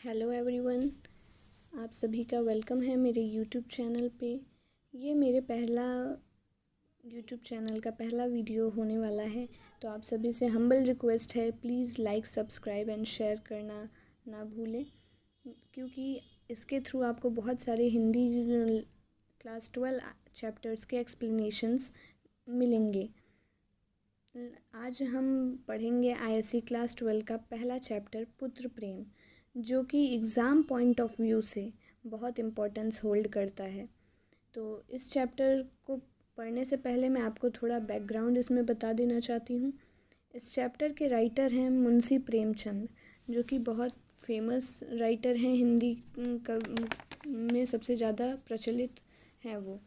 Hello everyone, आप सभी का वेलकम है मेरे यूट्यूब चैनल पे। ये मेरे यूट्यूब चैनल का पहला वीडियो होने वाला है, तो आप सभी से हम्बल रिक्वेस्ट है, please like, subscribe and share करना ना भूलें, क्योंकि इसके थ्रू आपको बहुत सारे हिंदी क्लास 12 चैप्टर्स के एक्सप्लेनेशंस मिलेंगे। आज हम पढ़ेंगे आईएससी क्लास 12 का पहला चैप्टर पुत्र प्रेम, जो कि एग्ज़ाम पॉइंट ऑफ व्यू से बहुत इम्पोर्टेंस होल्ड करता है। तो इस चैप्टर को पढ़ने से पहले मैं आपको थोड़ा बैकग्राउंड इसमें बता देना चाहती हूँ। इस चैप्टर के राइटर हैं मुंशी प्रेमचंद, जो कि बहुत फेमस राइटर हैं, हिंदी में सबसे ज़्यादा प्रचलित हैं वो।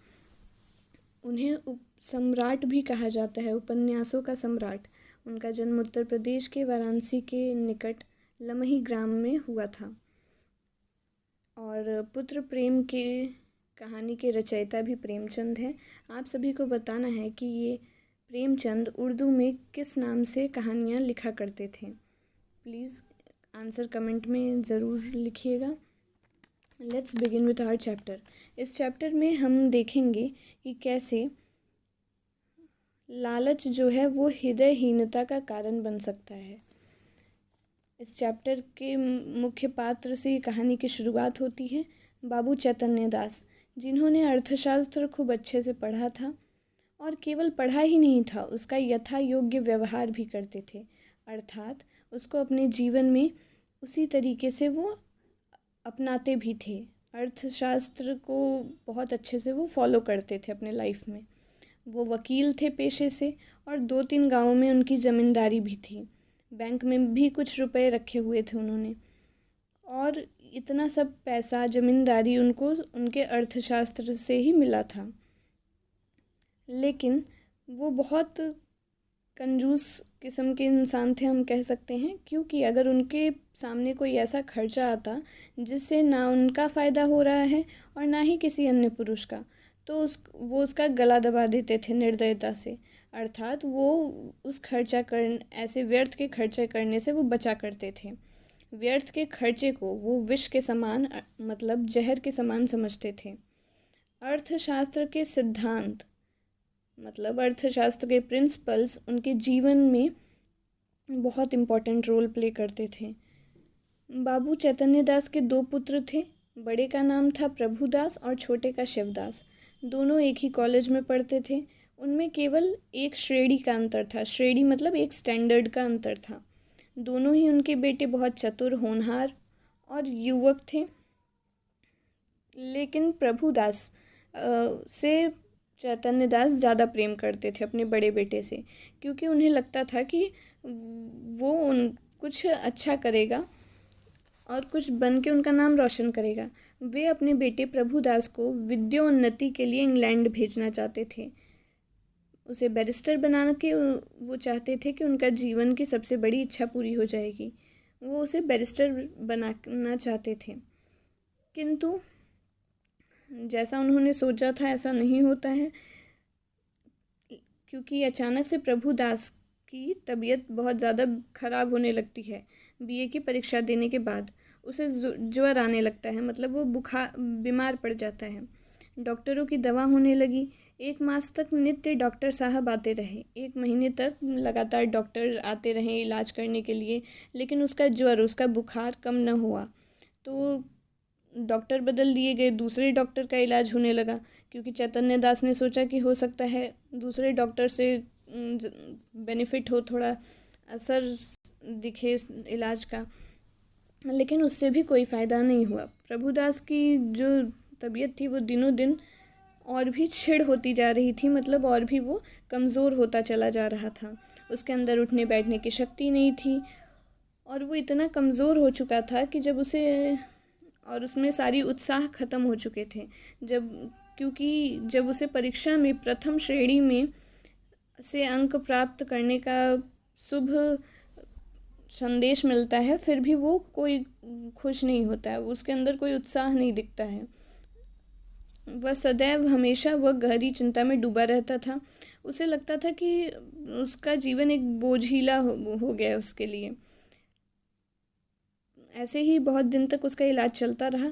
उन्हें सम्राट भी कहा जाता है, उपन्यासों का सम्राट। उनका जन्म उत्तर प्रदेश के वाराणसी के निकट लमही ग्राम में हुआ था और पुत्र प्रेम के कहानी के रचयिता भी प्रेमचंद हैं। आप सभी को बताना है कि ये प्रेमचंद उर्दू में किस नाम से कहानियाँ लिखा करते थे। प्लीज़ आंसर कमेंट में ज़रूर लिखिएगा। Let's begin with our chapter. इस चैप्टर में हम देखेंगे कि कैसे लालच जो है वो हृदयहीनता का कारण बन सकता है। इस चैप्टर के मुख्य पात्र से कहानी की शुरुआत होती है। बाबू चैतन्य दास, जिन्होंने अर्थशास्त्र खूब अच्छे से पढ़ा था और केवल पढ़ा ही नहीं था, उसका यथा योग्य व्यवहार भी करते थे, अर्थात उसको अपने जीवन में उसी तरीके से वो अपनाते भी थे। अर्थशास्त्र को बहुत अच्छे से वो फॉलो करते थे अपने लाइफ में। वो वकील थे पेशे से और 2-3 गाँवों में उनकी ज़मींदारी भी थी। बैंक में भी कुछ रुपए रखे हुए थे उन्होंने, और इतना सब पैसा, ज़मींदारी उनको उनके अर्थशास्त्र से ही मिला था। लेकिन वो बहुत कंजूस किस्म के इंसान थे, हम कह सकते हैं, क्योंकि अगर उनके सामने कोई ऐसा खर्चा आता जिससे ना उनका फ़ायदा हो रहा है और ना ही किसी अन्य पुरुष का, तो वो उसका गला दबा देते थे निर्दयता से। अर्थात वो उस ऐसे व्यर्थ के खर्चे करने से वो बचा करते थे। व्यर्थ के खर्चे को वो विष के समान, मतलब जहर के समान समझते थे। अर्थशास्त्र के सिद्धांत, मतलब अर्थशास्त्र के प्रिंसिपल्स उनके जीवन में बहुत इम्पोर्टेंट रोल प्ले करते थे। बाबू चैतन्य दास के 2 पुत्र थे। बड़े का नाम था प्रभुदास और छोटे का शिवदास। दोनों एक ही कॉलेज में पढ़ते थे। उनमें केवल एक श्रेणी का अंतर था। श्रेणी मतलब एक स्टैंडर्ड का अंतर था। दोनों ही उनके बेटे बहुत चतुर, होनहार और युवक थे। लेकिन प्रभुदास से चैतन्य दास ज़्यादा प्रेम करते थे अपने बड़े बेटे से, क्योंकि उन्हें लगता था कि वो कुछ अच्छा करेगा और कुछ बन के उनका नाम रोशन करेगा। वे अपने बेटे प्रभुदास को विद्योन्नति के लिए इंग्लैंड भेजना चाहते थे। उसे बैरिस्टर बना के वो चाहते थे कि उनका जीवन की सबसे बड़ी इच्छा पूरी हो जाएगी। वो उसे बैरिस्टर बनाना चाहते थे, किंतु जैसा उन्होंने सोचा था ऐसा नहीं होता है, क्योंकि अचानक से प्रभुदास की तबीयत बहुत ज़्यादा ख़राब होने लगती है। बीए की परीक्षा देने के बाद उसे ज्वर आने लगता है, मतलब वो बीमार पड़ जाता है। डॉक्टरों की दवा होने लगी। 1 मास तक नित्य डॉक्टर साहब आते रहे। 1 महीने तक लगातार डॉक्टर आते रहे इलाज करने के लिए, लेकिन उसका बुखार कम न हुआ। तो डॉक्टर बदल दिए गए, दूसरे डॉक्टर का इलाज होने लगा, क्योंकि चैतन्य दास ने सोचा कि हो सकता है दूसरे डॉक्टर से बेनिफिट हो, थोड़ा असर दिखे इस इलाज का। लेकिन उससे भी कोई फ़ायदा नहीं हुआ। प्रभुदास की जो तबीयत थी वो दिनों दिन और भी छिड़ होती जा रही थी, मतलब और भी वो कमज़ोर होता चला जा रहा था। उसके अंदर उठने बैठने की शक्ति नहीं थी और वो इतना कमज़ोर हो चुका था कि और उसमें सारी उत्साह ख़त्म हो चुके थे। क्योंकि जब उसे परीक्षा में प्रथम श्रेणी में से अंक प्राप्त करने का शुभ संदेश मिलता है, फिर भी वो कोई खुश नहीं होता है, उसके अंदर कोई उत्साह नहीं दिखता है। वह सदैव हमेशा वह गहरी चिंता में डूबा रहता था। उसे लगता था कि उसका जीवन एक बोझिला हो गया उसके लिए। ऐसे ही बहुत दिन तक उसका इलाज चलता रहा।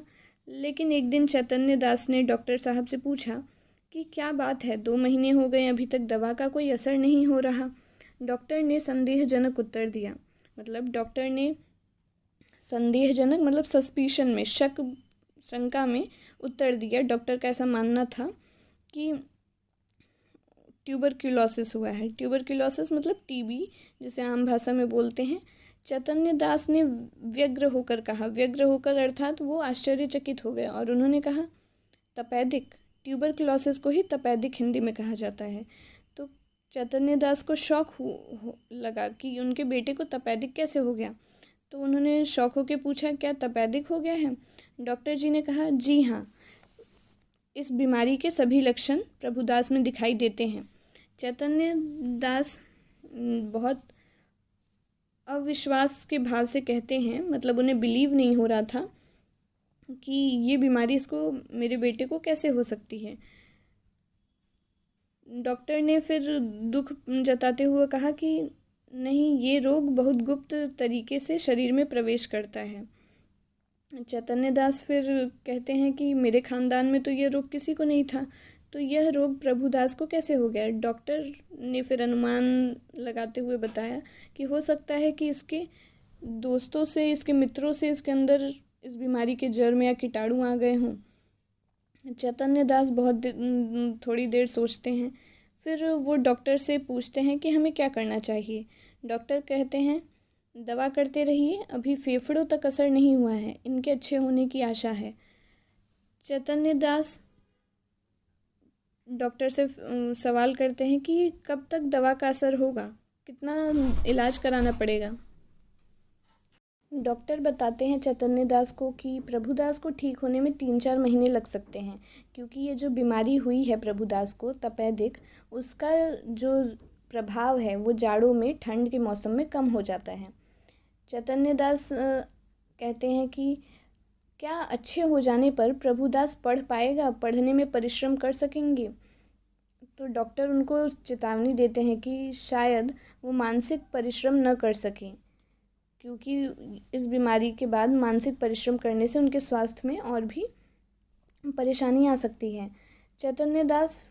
लेकिन एक दिन चैतन्य दास ने डॉक्टर साहब से पूछा कि क्या बात है, 2 महीने हो गए अभी तक दवा का कोई असर नहीं हो रहा। डॉक्टर ने संदेहजनक उत्तर दिया। मतलब डॉक्टर ने संदेहजनक मतलब सस्पिशन में, शंका में उत्तर दिया। डॉक्टर का ऐसा मानना था कि ट्यूबरक्यूलोसिस हुआ है। ट्यूबरक्यूलोसिस मतलब टीबी, जिसे आम भाषा में बोलते हैं। चैतन्य दास ने व्यग्र होकर कहा, व्यग्र होकर अर्थात वो आश्चर्यचकित हो गए और उन्होंने कहा, तपेदिक? ट्यूबरक्यूलोसिस को ही तपेदिक हिंदी में कहा जाता है। तो चैतन्य दास को शौक लगा कि उनके बेटे को तपेदिक कैसे हो गया। तो उन्होंने शौक होकर पूछा, क्या तपेदिक हो गया है? डॉक्टर जी ने कहा, जी हाँ, इस बीमारी के सभी लक्षण प्रभुदास में दिखाई देते हैं। चैतन्य दास बहुत अविश्वास के भाव से कहते हैं, मतलब उन्हें बिलीव नहीं हो रहा था कि ये बीमारी इसको, मेरे बेटे को कैसे हो सकती है। डॉक्टर ने फिर दुख जताते हुए कहा कि नहीं, ये रोग बहुत गुप्त तरीके से शरीर में प्रवेश करता है। चैतन्य दास फिर कहते हैं कि मेरे खानदान में तो यह रोग किसी को नहीं था, तो यह रोग प्रभुदास को कैसे हो गया। डॉक्टर ने फिर अनुमान लगाते हुए बताया कि हो सकता है कि इसके दोस्तों से, इसके मित्रों से इसके अंदर इस बीमारी के जर्म या कीटाणु आ गए हों। चैतन्य दास थोड़ी देर सोचते हैं, फिर वो डॉक्टर से पूछते हैं कि हमें क्या करना चाहिए। डॉक्टर कहते हैं, दवा करते रहिए, अभी फेफड़ों तक असर नहीं हुआ है, इनके अच्छे होने की आशा है। चैतन्य दास डॉक्टर से सवाल करते हैं कि कब तक दवा का असर होगा, कितना इलाज कराना पड़ेगा। डॉक्टर बताते हैं चैतन्य दास को कि प्रभुदास को ठीक होने में 3-4 महीने लग सकते हैं, क्योंकि ये जो बीमारी हुई है प्रभुदास को, तपेदिक, उसका जो प्रभाव है वो जाड़ों में, ठंड के मौसम में कम हो जाता है। चैतन्य दास कहते हैं कि क्या अच्छे हो जाने पर प्रभुदास पढ़ पाएगा, पढ़ने में परिश्रम कर सकेंगे। तो डॉक्टर उनको चेतावनी देते हैं कि शायद वो मानसिक परिश्रम न कर सकें, क्योंकि इस बीमारी के बाद मानसिक परिश्रम करने से उनके स्वास्थ्य में और भी परेशानी आ सकती है। चैतन्य दास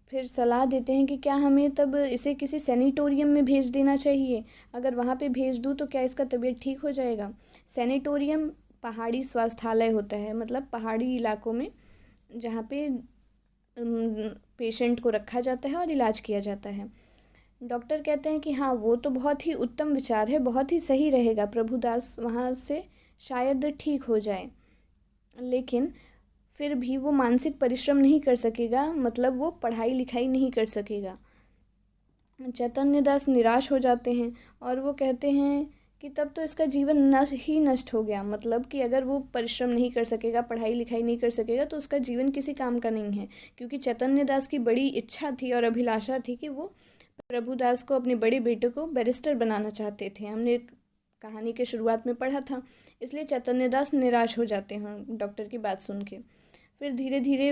फिर सलाह देते हैं कि क्या हमें तब इसे किसी सैनिटोरियम में भेज देना चाहिए, अगर वहाँ पे भेज दूँ तो क्या इसका तबीयत ठीक हो जाएगा। सैनिटोरियम पहाड़ी स्वास्थ्यालय होता है, मतलब पहाड़ी इलाकों में जहाँ पे पेशेंट को रखा जाता है और इलाज किया जाता है। डॉक्टर कहते हैं कि हाँ, वो तो बहुत ही उत्तम विचार है, बहुत ही सही रहेगा, प्रभुदास वहाँ से शायद ठीक हो जाए, लेकिन फिर भी वो मानसिक परिश्रम नहीं कर सकेगा, मतलब वो पढ़ाई लिखाई नहीं कर सकेगा। चैतन्य दास निराश हो जाते हैं और वो कहते हैं कि तब तो इसका जीवन नष्ट हो गया, मतलब कि अगर वो परिश्रम नहीं कर सकेगा, पढ़ाई लिखाई नहीं कर सकेगा, तो उसका जीवन किसी काम का नहीं है। क्योंकि चैतन्य दास की बड़ी इच्छा थी और अभिलाषा थी कि वो प्रभुदास को, अपने बड़े बेटे को, बैरिस्टर बनाना चाहते थे। हमने कहानी के शुरुआत में पढ़ा था। इसलिए चैतन्य दास निराश हो जाते हैं डॉक्टर की बात सुन के। फिर धीरे धीरे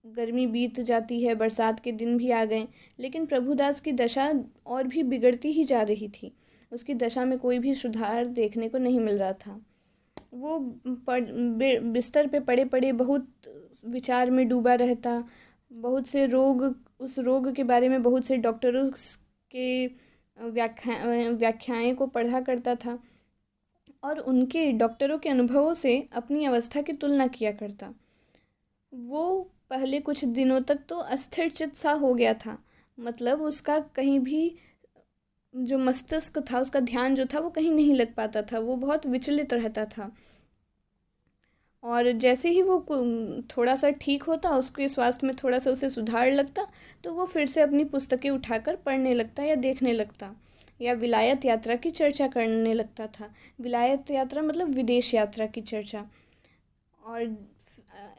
गर्मी बीत जाती है, बरसात के दिन भी आ गए, लेकिन प्रभुदास की दशा और भी बिगड़ती ही जा रही थी। उसकी दशा में कोई भी सुधार देखने को नहीं मिल रहा था। वो बिस्तर पे पड़े पड़े बहुत विचार में डूबा रहता। बहुत से रोग, उस रोग के बारे में बहुत से डॉक्टरों के व्याख्याएं को पढ़ा करता था और उनके, डॉक्टरों के अनुभवों से अपनी अवस्था की तुलना किया करता। वो पहले कुछ दिनों तक तो अस्थिर चित्त सा हो गया था, मतलब उसका कहीं भी जो मस्तिष्क था, उसका ध्यान जो था वो कहीं नहीं लग पाता था, वो बहुत विचलित रहता था। और जैसे ही वो थोड़ा सा ठीक होता, उसके स्वास्थ्य में थोड़ा सा उसे सुधार लगता, तो वो फिर से अपनी पुस्तकें उठाकर पढ़ने लगता या देखने लगता, या विलायत यात्रा की चर्चा करने लगता था। विलायत यात्रा मतलब विदेश यात्रा की चर्चा। और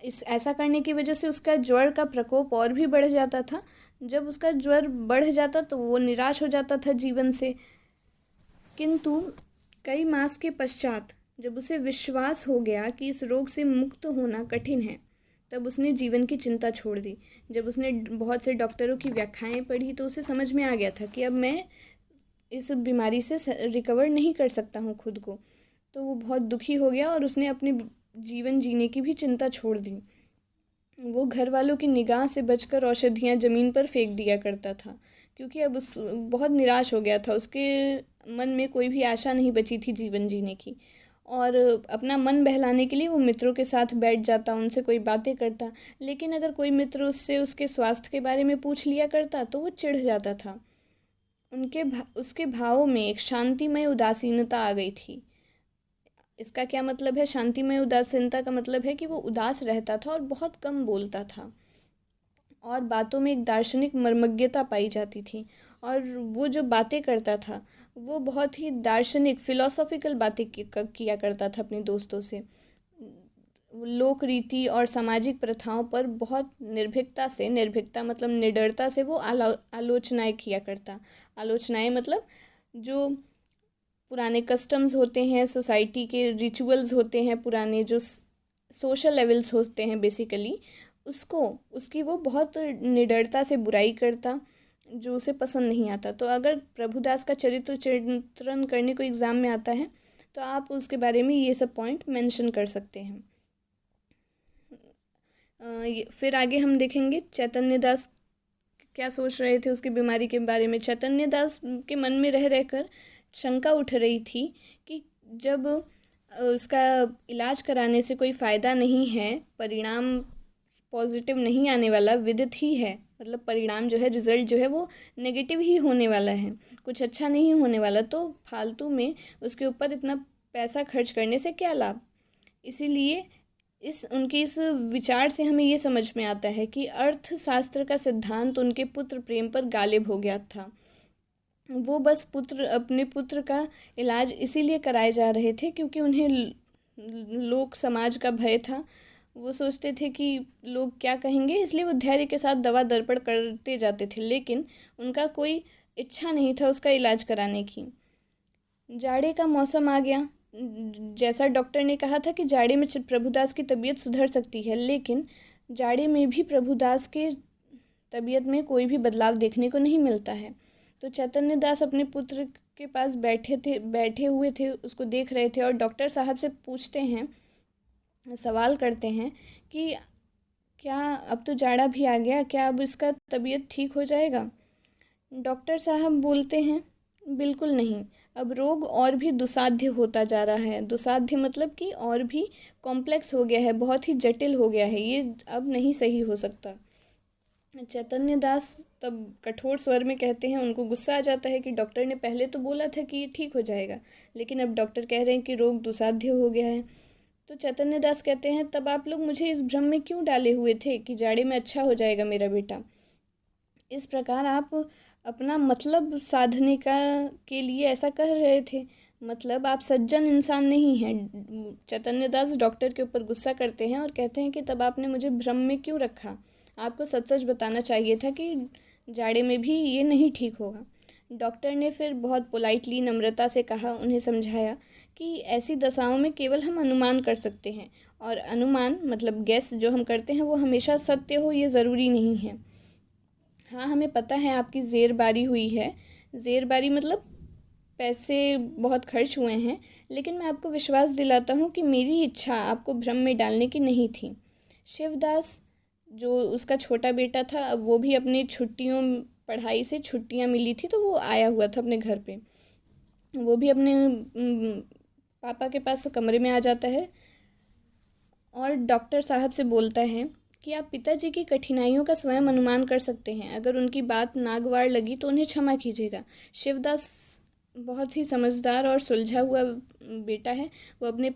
ऐसा करने की वजह से उसका ज्वर का प्रकोप और भी बढ़ जाता था। जब उसका ज्वर बढ़ जाता तो वो निराश हो जाता था जीवन से। किंतु कई मास के पश्चात जब उसे विश्वास हो गया कि इस रोग से मुक्त होना कठिन है, तब उसने जीवन की चिंता छोड़ दी। जब उसने बहुत से डॉक्टरों की व्याख्याएं पढ़ी तो उसे समझ में आ गया था कि अब मैं इस बीमारी से रिकवर नहीं कर सकता हूँ खुद को। तो वो बहुत दुखी हो गया और उसने अपने जीवन जीने की भी चिंता छोड़ दी। वो घर वालों की निगाह से बचकर औषधियाँ ज़मीन पर फेंक दिया करता था, क्योंकि अब उस बहुत निराश हो गया था। उसके मन में कोई भी आशा नहीं बची थी जीवन जीने की। और अपना मन बहलाने के लिए वो मित्रों के साथ बैठ जाता, उनसे कोई बातें करता। लेकिन अगर कोई मित्र उससे उसके स्वास्थ्य के बारे में पूछ लिया करता तो वो चिढ़ जाता था। उसके भावों में एक शांतिमय उदासीनता आ गई थी। इसका क्या मतलब है? शांतिमय उदासीनता का मतलब है कि वो उदास रहता था और बहुत कम बोलता था, और बातों में एक दार्शनिक मर्मज्ञता पाई जाती थी। और वो जो बातें करता था वो बहुत ही दार्शनिक फिलोसॉफिकल बातें किया करता था अपने दोस्तों से। लोक रीति और सामाजिक प्रथाओं पर बहुत निर्भीकता मतलब निडरता से वो आलोचनाएं किया करता। आलोचनाएं मतलब जो पुराने कस्टम्स होते हैं, सोसाइटी के रिचुअल्स होते हैं, पुराने जो सोशल लेवल्स होते हैं बेसिकली, उसको उसकी वो बहुत निडरता से बुराई करता, जो उसे पसंद नहीं आता। तो अगर प्रभुदास का चरित्र चित्रण करने को एग्ज़ाम में आता है तो आप उसके बारे में ये सब पॉइंट मेंशन कर सकते हैं। फिर आगे हम देखेंगे चैतन्य दास क्या सोच रहे थे उसकी बीमारी के बारे में। चैतन्य दास के मन में रह रहकर शंका उठ रही थी कि जब उसका इलाज कराने से कोई फ़ायदा नहीं है, परिणाम पॉजिटिव नहीं आने वाला, विदित ही है, मतलब परिणाम जो है, रिजल्ट जो है वो नेगेटिव ही होने वाला है, कुछ अच्छा नहीं होने वाला, तो फालतू में उसके ऊपर इतना पैसा खर्च करने से क्या लाभ। इसीलिए उनके इस विचार से हमें ये समझ में आता है कि अर्थशास्त्र का सिद्धांत उनके पुत्र प्रेम पर गालिब हो गया था। वो बस अपने पुत्र का इलाज इसीलिए कराए जा रहे थे क्योंकि उन्हें लोक समाज का भय था। वो सोचते थे कि लोग क्या कहेंगे, इसलिए वो धैर्य के साथ दवा दर्पण करते जाते थे, लेकिन उनका कोई इच्छा नहीं था उसका इलाज कराने की। जाड़े का मौसम आ गया। जैसा डॉक्टर ने कहा था कि जाड़े में प्रभुदास की तबीयत सुधर सकती है, लेकिन जाड़े में भी प्रभुदास के तबीयत में कोई भी बदलाव देखने को नहीं मिलता है। तो चैतन्य दास अपने पुत्र के पास बैठे हुए थे, उसको देख रहे थे और डॉक्टर साहब से पूछते हैं, सवाल करते हैं कि क्या अब तो जाड़ा भी आ गया, क्या अब इसका तबीयत ठीक हो जाएगा? डॉक्टर साहब बोलते हैं, बिल्कुल नहीं, अब रोग और भी दुसाध्य होता जा रहा है। दुसाध्य मतलब कि और भी कॉम्प्लेक्स हो गया है, बहुत ही जटिल हो गया है, ये अब नहीं सही हो सकता। चैतन्य दास तब कठोर स्वर में कहते हैं, उनको गुस्सा आ जाता है कि डॉक्टर ने पहले तो बोला था कि ये ठीक हो जाएगा, लेकिन अब डॉक्टर कह रहे हैं कि रोग दुसाध्य हो गया है। तो चैतन्य दास कहते हैं, तब आप लोग मुझे इस भ्रम में क्यों डाले हुए थे कि जाड़े में अच्छा हो जाएगा मेरा बेटा? इस प्रकार आप अपना मतलब साधने के लिए ऐसा कह रहे थे, मतलब आप सज्जन इंसान नहीं हैं। चैतन्य दास डॉक्टर के ऊपर गुस्सा करते हैं और कहते हैं कि तब आपने मुझे भ्रम में क्यों रखा? आपको सच सच बताना चाहिए था कि जाड़े में भी ये नहीं ठीक होगा। डॉक्टर ने फिर बहुत पोलाइटली नम्रता से कहा, उन्हें समझाया कि ऐसी दशाओं में केवल हम अनुमान कर सकते हैं, और अनुमान मतलब गेस जो हम करते हैं वो हमेशा सत्य हो ये ज़रूरी नहीं है। हाँ, हमें पता है आपकी ज़ेरबारी हुई है, ज़ेरबारी मतलब पैसे बहुत खर्च हुए हैं, लेकिन मैं आपको विश्वास दिलाता हूँ कि मेरी इच्छा आपको भ्रम में डालने की नहीं थी। शिवदास जो उसका छोटा बेटा था, अब वो भी अपनी पढ़ाई से छुट्टियाँ मिली थी तो वो आया हुआ था अपने घर पे। वो भी अपने पापा के पास कमरे में आ जाता है और डॉक्टर साहब से बोलता है कि आप पिताजी की कठिनाइयों का स्वयं अनुमान कर सकते हैं, अगर उनकी बात नागवार लगी तो उन्हें क्षमा कीजिएगा। शिवदास बहुत ही समझदार और सुलझा हुआ बेटा है। वो अपने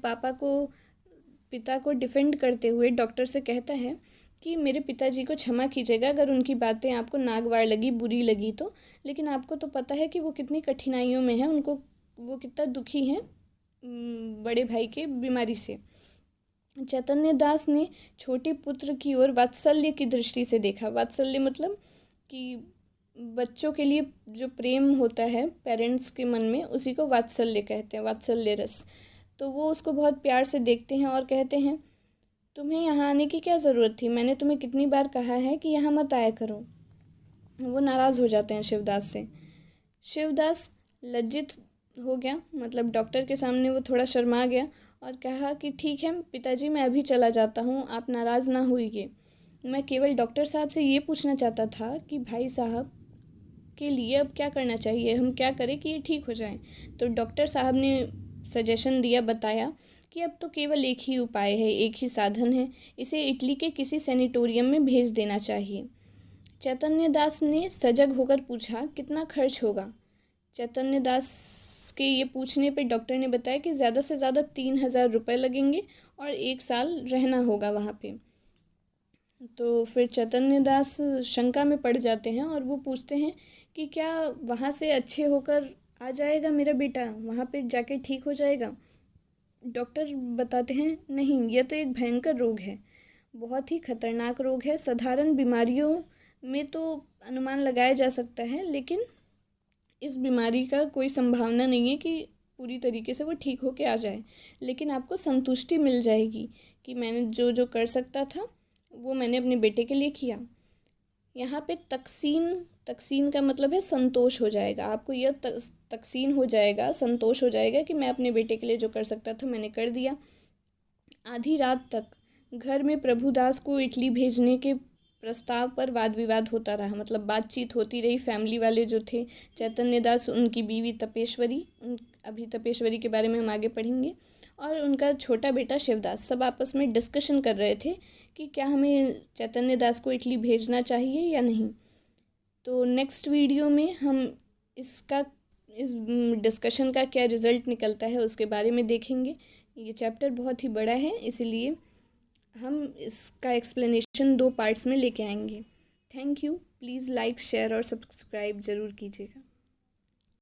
पिता को डिफेंड करते हुए डॉक्टर से कहता है कि मेरे पिताजी को क्षमा कीजिएगा अगर उनकी बातें आपको नागवार लगी, बुरी लगी तो, लेकिन आपको तो पता है कि वो कितनी कठिनाइयों में है, वो कितना दुखी हैं बड़े भाई के बीमारी से। चैतन्य दास ने छोटे पुत्र की ओर वात्सल्य की दृष्टि से देखा। वात्सल्य मतलब कि बच्चों के लिए जो प्रेम होता है पेरेंट्स के मन में, उसी को वात्सल्य कहते हैं, वात्सल्य रस। तो वो उसको बहुत प्यार से देखते हैं और कहते हैं, तुम्हें यहाँ आने की क्या ज़रूरत थी? मैंने तुम्हें कितनी बार कहा है कि यहाँ मत आया करो। वो नाराज़ हो जाते हैं शिवदास से। शिवदास लज्जित हो गया, मतलब डॉक्टर के सामने वो थोड़ा शर्मा गया और कहा कि ठीक है पिताजी, मैं अभी चला जाता हूँ, आप नाराज़ ना होइए। मैं केवल डॉक्टर साहब से ये पूछना चाहता था कि भाई साहब के लिए अब क्या करना चाहिए, हम क्या करें कि ये ठीक हो जाए। तो डॉक्टर साहब ने सजेशन दिया, बताया कि अब तो केवल एक ही उपाय है, एक ही साधन है, इसे इटली के किसी सैनिटोरियम में भेज देना चाहिए। चैतन्य दास ने सजग होकर पूछा, कितना खर्च होगा? चैतन्य दास के ये पूछने पे डॉक्टर ने बताया कि ज़्यादा से ज़्यादा 3,000 रुपये लगेंगे और 1 साल रहना होगा वहाँ पे। तो फिर चैतन्य दास शंका में पड़ जाते हैं और वो पूछते हैं कि क्या वहाँ से अच्छे होकर आ जाएगा मेरा बेटा, वहाँ पे जाके ठीक हो जाएगा? डॉक्टर बताते हैं, नहीं, यह तो एक भयंकर रोग है, बहुत ही खतरनाक रोग है। साधारण बीमारियों में तो अनुमान लगाया जा सकता है, लेकिन इस बीमारी का कोई संभावना नहीं है कि पूरी तरीके से वो ठीक होके आ जाए, लेकिन आपको संतुष्टि मिल जाएगी कि मैंने जो जो कर सकता था वो मैंने अपने बेटे के लिए किया। यहाँ पे तकसीन, तकसीन का मतलब है संतोष हो जाएगा, आपको यह तकसीन हो जाएगा, संतोष हो जाएगा कि मैं अपने बेटे के लिए जो कर सकता था मैंने कर दिया। आधी रात तक घर में प्रभुदास को इटली भेजने के प्रस्ताव पर वाद विवाद होता रहा, मतलब बातचीत होती रही। फैमिली वाले जो थे, चैतन्य दास, उनकी बीवी तपेश्वरी, अभी तपेश्वरी के बारे में हम आगे पढ़ेंगे, और उनका छोटा बेटा शिवदास, सब आपस में डिस्कशन कर रहे थे कि क्या हमें चैतन्य दास को इटली भेजना चाहिए या नहीं। तो नेक्स्ट वीडियो में हम इसका, इस डिस्कशन का क्या रिज़ल्ट निकलता है उसके बारे में देखेंगे। ये चैप्टर बहुत ही बड़ा है, इसलिए हम इसका एक्सप्लेनेशन 2 पार्ट्स में लेके आएंगे। Thank you. Please like, share और सब्सक्राइब ज़रूर कीजिएगा।